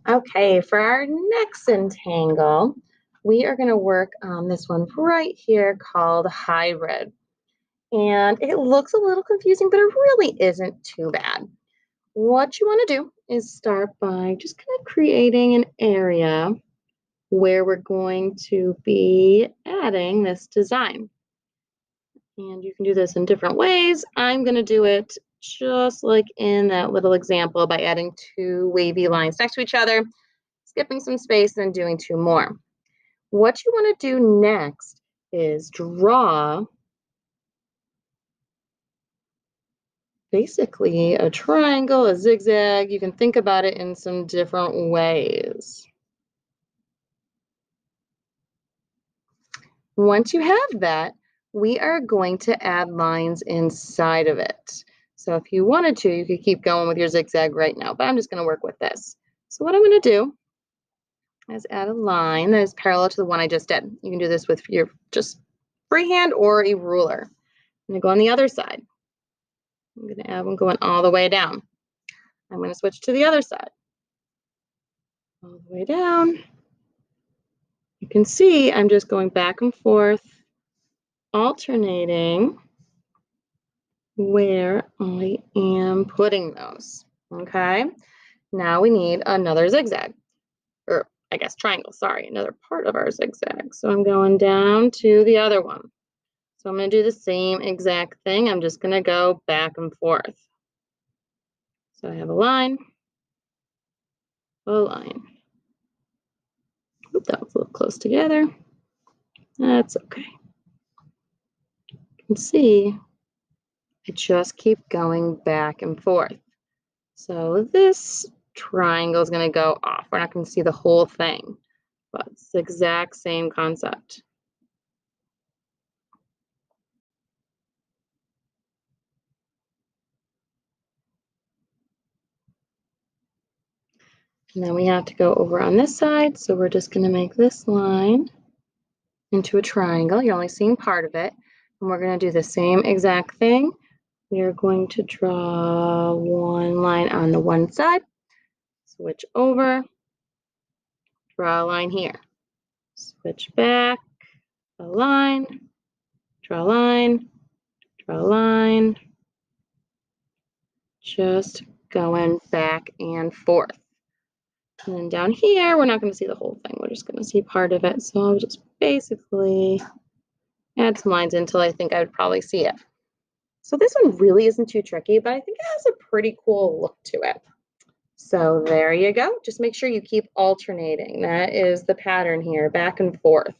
Okay, for our next entangle, we are going to work on this one right here called hybrid. And it looks a little confusing, but it really isn't too bad. What you want to do is start by just kind of creating an area where we're going to be adding this design. And you can do this in different ways. I'm going to do it just like in that little example by adding two wavy lines next to each other, skipping some space, and doing two more. What you want to do next is draw basically a triangle, a zigzag. You can think about it in some different ways. Once you have that, we are going to add lines inside of it. So if you wanted to, you could keep going with your zigzag right now, but I'm just going to work with this. So what I'm going to do is add a line that is parallel to the one I just did. You can do this with your just freehand or a ruler. I'm going to go on the other side. I'm going to add one going all the way down. I'm going to switch to the other side. All the way down. You can see I'm just going back and forth, alternating where I am putting those. Okay, now we need another zigzag, or I guess triangle, sorry, another part of our zigzag. So I'm going down to the other one. So I'm going to do the same exact thing. I'm just going to go back and forth. So I have a line, a line. Oop, that was a little close together. That's okay. You can see I just keep going back and forth. So this triangle is going to go off. We're not going to see the whole thing, but it's the exact same concept. And then we have to go over on this side. So we're just going to make this line into a triangle. You're only seeing part of it. And we're going to do the same exact thing. We are going to draw one line on the one side, switch over, draw a line here, switch back, a line, draw a line, draw a line, just going back and forth. And then down here, we're not going to see the whole thing. We're just going to see part of it. So I'll just basically add some lines until I think I would probably see it. So this one really isn't too tricky, but I think it has a pretty cool look to it. So there you go. Just make sure you keep alternating. That is the pattern here, back and forth.